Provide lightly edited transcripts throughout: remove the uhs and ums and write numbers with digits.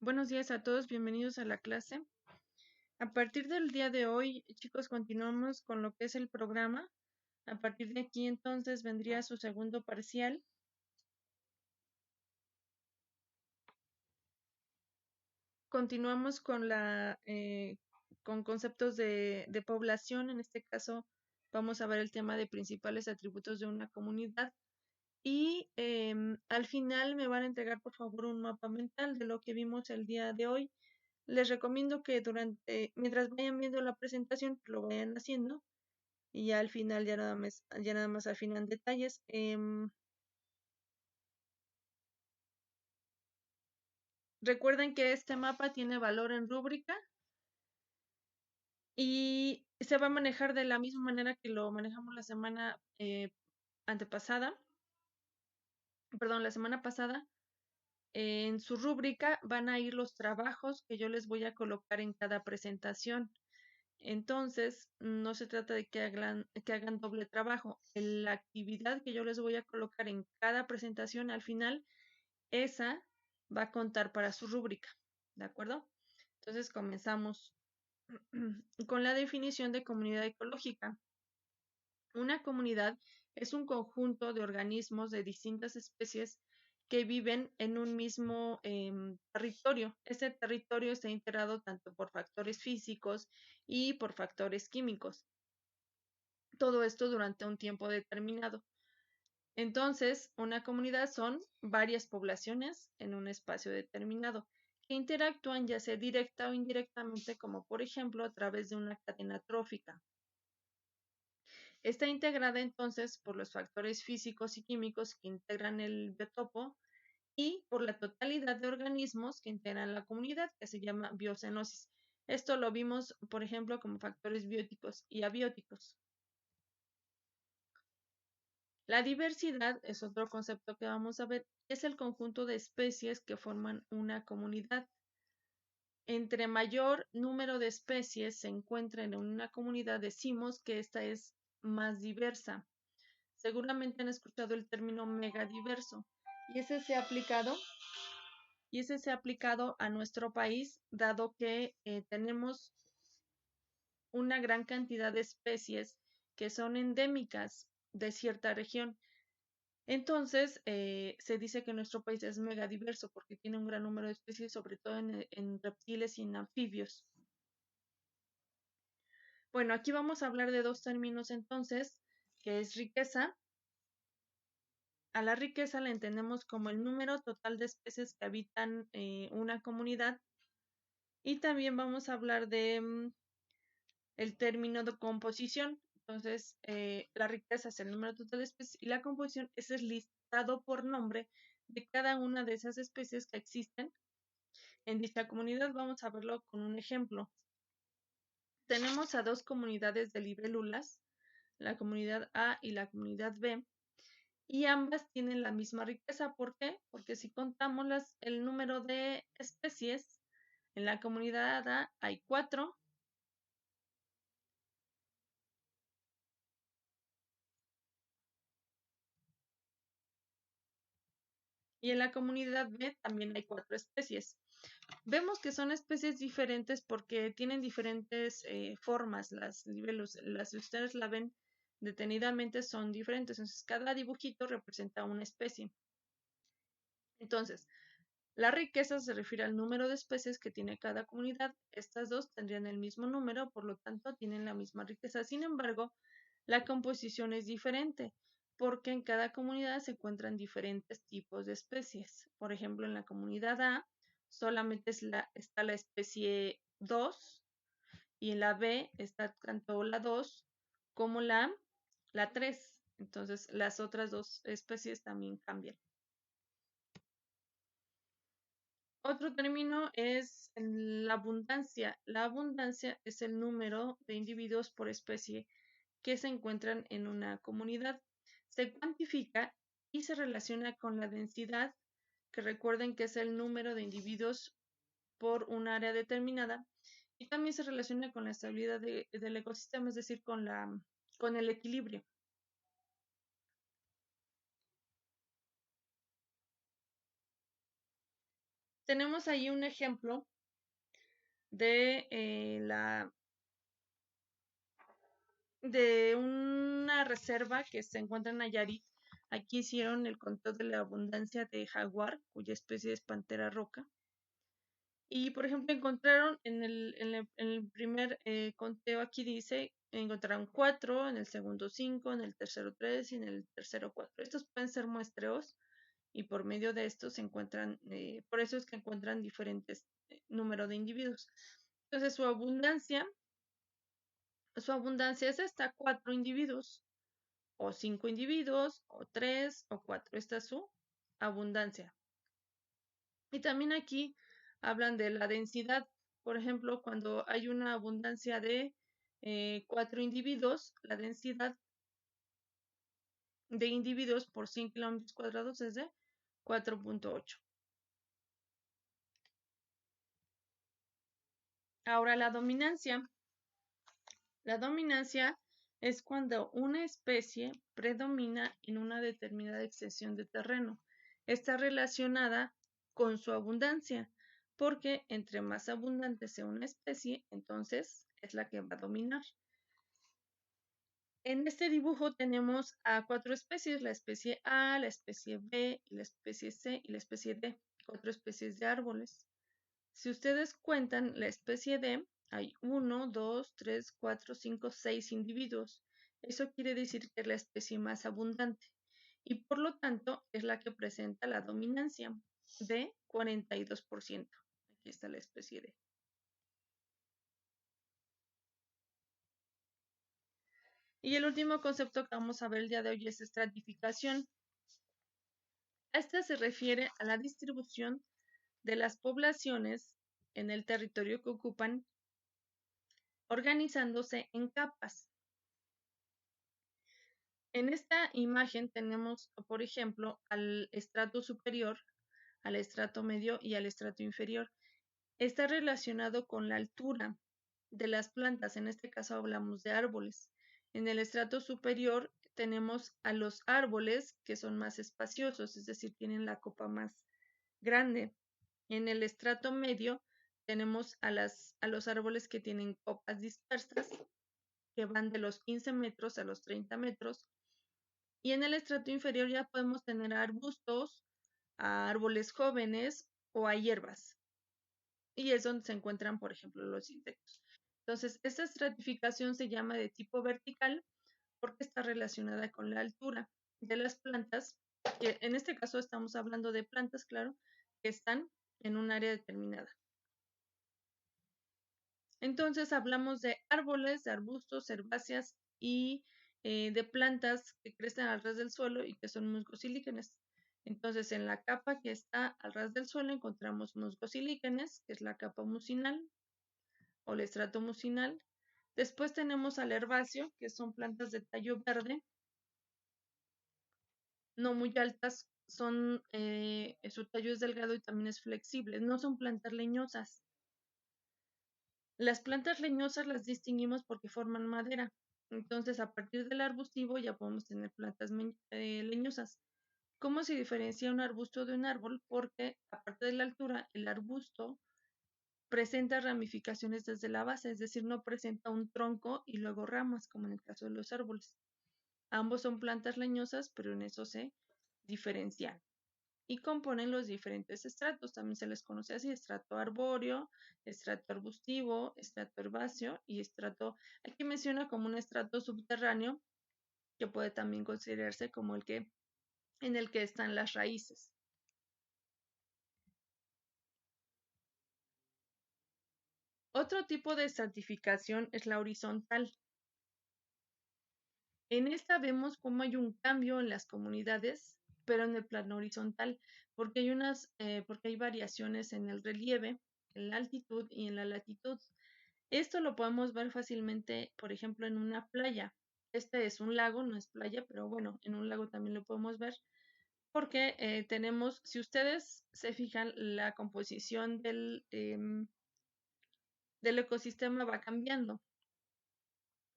Buenos días a todos, bienvenidos a la clase. A partir del día de hoy, chicos, continuamos con lo que es el programa. A partir de aquí, entonces, vendría su segundo parcial. Continuamos con con conceptos de población. En este caso, vamos a ver el tema de principales atributos de una comunidad. Y al final me van a entregar, por favor, un mapa mental de lo que vimos el día de hoy. Les recomiendo que mientras vayan viendo la presentación, lo vayan haciendo y ya al final, ya nada más afinan detalles. Recuerden que este mapa tiene valor en rúbrica y se va a manejar de la misma manera que lo manejamos la semana antepasada, perdón, la semana pasada. En su rúbrica van a ir los trabajos que yo les voy a colocar en cada presentación. Entonces, no se trata de que hagan doble trabajo. La actividad que yo les voy a colocar en cada presentación al final, esa va a contar para su rúbrica. ¿De acuerdo? Entonces, comenzamos con la definición de comunidad ecológica. Una comunidad es un conjunto de organismos de distintas especies que viven en un mismo territorio. Ese territorio está integrado tanto por factores físicos y por factores químicos. Todo esto durante un tiempo determinado. Entonces, una comunidad son varias poblaciones en un espacio determinado que interactúan ya sea directa o indirectamente, como por ejemplo a través de una cadena trófica. Está integrada entonces por los factores físicos y químicos que integran el biotopo y por la totalidad de organismos que integran la comunidad, que se llama biocenosis. Esto lo vimos, por ejemplo, como factores bióticos y abióticos. La diversidad es otro concepto que vamos a ver, es el conjunto de especies que forman una comunidad. Entre mayor número de especies se encuentran en una comunidad, decimos que esta es más diversa. Seguramente han escuchado el término megadiverso y ese se ha aplicado a nuestro país, dado que tenemos una gran cantidad de especies que son endémicas de cierta región. Entonces, se dice que nuestro país es megadiverso porque tiene un gran número de especies, sobre todo en reptiles y en anfibios. Bueno, aquí vamos a hablar de dos términos entonces, que es riqueza. A la riqueza la entendemos como el número total de especies que habitan una comunidad. Y también vamos a hablar de el término de composición. Entonces, la riqueza es el número total de especies y la composición es el listado por nombre de cada una de esas especies que existen en dicha comunidad. Vamos a verlo con un ejemplo. Tenemos a dos comunidades de libélulas, la comunidad A y la comunidad B, y ambas tienen la misma riqueza. ¿Por qué? Porque si contamos el número de especies, en la comunidad A hay 4, y en la comunidad B también hay 4 especies. Vemos que son especies diferentes porque tienen diferentes formas. Las libélulas, si ustedes la ven detenidamente, son diferentes. Entonces, cada dibujito representa una especie. Entonces, la riqueza se refiere al número de especies que tiene cada comunidad. Estas dos tendrían el mismo número, por lo tanto, tienen la misma riqueza. Sin embargo, la composición es diferente porque en cada comunidad se encuentran diferentes tipos de especies. Por ejemplo, en la comunidad A solamente está la especie 2 y en la B está tanto la 2 como la 3. Entonces, las otras dos especies también cambian. Otro término es la abundancia. La abundancia es el número de individuos por especie que se encuentran en una comunidad. Se cuantifica y se relaciona con la densidad, que recuerden que es el número de individuos por un área determinada, y también se relaciona con la estabilidad del ecosistema, es decir, con el equilibrio. tenemos ahí un ejemplo de de una reserva que se encuentra en Nayarit. Aquí hicieron el conteo de la abundancia de jaguar, cuya especie es Pantera roca. Y, por ejemplo, encontraron en el primer conteo, aquí dice, encontraron 4, en el segundo 5, en el tercero 3 y en el tercero 4. Estos pueden ser muestreos y por medio de estos se encuentran, por eso es que encuentran diferentes número de individuos. Entonces su abundancia es hasta 4 individuos, o 5 individuos, o 3, o 4. Esta es su abundancia. Y también aquí hablan de la densidad. Por ejemplo, cuando hay una abundancia de 4 individuos, la densidad de individuos por 100 kilómetros cuadrados es de 4.8. Ahora la dominancia. La dominancia es cuando una especie predomina en una determinada extensión de terreno. Está relacionada con su abundancia, porque entre más abundante sea una especie, entonces es la que va a dominar. En este dibujo tenemos a 4 especies, la especie A, la especie B, la especie C y la especie D, 4 especies de árboles. Si ustedes cuentan la especie D, hay 1, 2, 3, 4, 5, 6 individuos. Eso quiere decir que es la especie más abundante y por lo tanto es la que presenta la dominancia de 42%. Aquí está la especie D. Y el último concepto que vamos a ver el día de hoy es estratificación. Esta se refiere a la distribución de las poblaciones en el territorio que ocupan organizándose en capas. En esta imagen tenemos, por ejemplo, al estrato superior, al estrato medio y al estrato inferior. Está relacionado con la altura de las plantas, en este caso hablamos de árboles. En el estrato superior tenemos a los árboles que son más espaciosos, es decir, tienen la copa más grande. En el estrato medio tenemos a los árboles que tienen copas dispersas, que van de los 15 metros a los 30 metros. Y en el estrato inferior ya podemos tener arbustos, a árboles jóvenes o a hierbas. Y es donde se encuentran, por ejemplo, los insectos. Entonces, esta estratificación se llama de tipo vertical porque está relacionada con la altura de las plantas, que en este caso estamos hablando de plantas, claro, que están en un área determinada. Entonces hablamos de árboles, de arbustos, herbáceas y de plantas que crecen al ras del suelo y que son musgos y líquenes. Entonces en la capa que está al ras del suelo encontramos musgos y líquenes, que es la capa mucinal o el estrato mucinal. Después tenemos al herbáceo, que son plantas de tallo verde, no muy altas, su tallo es delgado y también es flexible, no son plantas leñosas. Las plantas leñosas las distinguimos porque forman madera. Entonces, a partir del arbustivo ya podemos tener plantas leñosas. ¿Cómo se diferencia un arbusto de un árbol? Porque, aparte de la altura, el arbusto presenta ramificaciones desde la base, es decir, no presenta un tronco y luego ramas, como en el caso de los árboles. Ambos son plantas leñosas, pero en eso se diferencian y componen los diferentes estratos. También se les conoce así: estrato arbóreo, estrato arbustivo, estrato herbáceo y estrato, aquí menciona como un estrato subterráneo, que puede también considerarse como el que en el que están las raíces. Otro tipo de estratificación es la horizontal. En esta vemos cómo hay un cambio en las comunidades, pero en el plano horizontal, porque porque hay variaciones en el relieve, en la altitud y en la latitud. Esto lo podemos ver fácilmente, por ejemplo, en una playa. Este es un lago, no es playa, pero bueno, en un lago también lo podemos ver, porque tenemos, si ustedes se fijan, la composición del ecosistema va cambiando.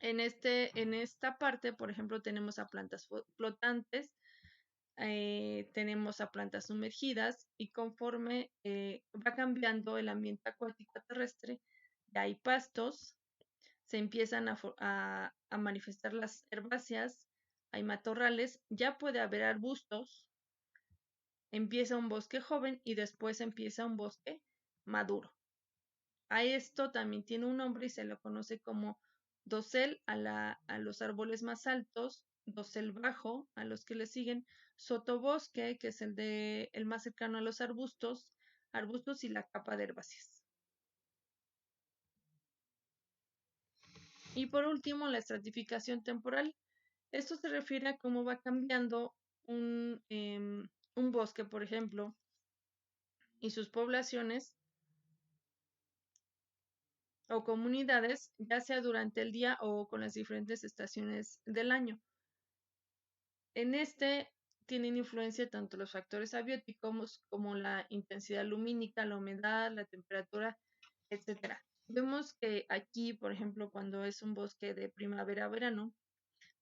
En esta parte, por ejemplo, tenemos a plantas flotantes, tenemos a plantas sumergidas y conforme va cambiando el ambiente acuático terrestre, ya hay pastos, se empiezan a manifestar las herbáceas, hay matorrales, ya puede haber arbustos, empieza un bosque joven y después empieza un bosque maduro. A esto también tiene un nombre y se lo conoce como dosel a los árboles más altos, dosel bajo a los que le siguen, sotobosque, que es el más cercano a los arbustos y la capa de herbáceas. Y por último, la estratificación temporal. Esto se refiere a cómo va cambiando un bosque, por ejemplo, y sus poblaciones o comunidades, ya sea durante el día o con las diferentes estaciones del año. En este tienen influencia tanto los factores abióticos como la intensidad lumínica, la humedad, la temperatura, etcétera. Vemos que aquí, por ejemplo, cuando es un bosque de primavera-verano,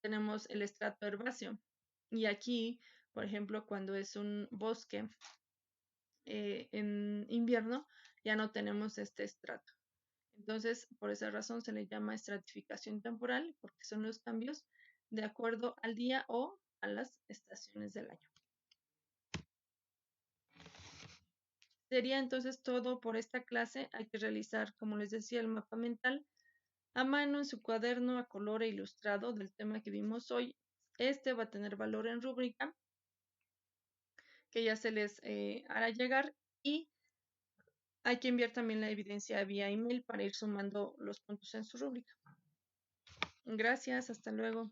tenemos el estrato herbáceo. Y aquí, por ejemplo, cuando es un bosque en invierno, ya no tenemos este estrato. Entonces, por esa razón se le llama estratificación temporal, porque son los cambios de acuerdo al día o a las estaciones del año. Sería entonces todo por esta clase. Hay que realizar, como les decía, el mapa mental a mano en su cuaderno a color e ilustrado del tema que vimos hoy. Este va a tener valor en rúbrica, que ya se les hará llegar, y hay que enviar también la evidencia vía email para ir sumando los puntos en su rúbrica. Gracias, hasta luego.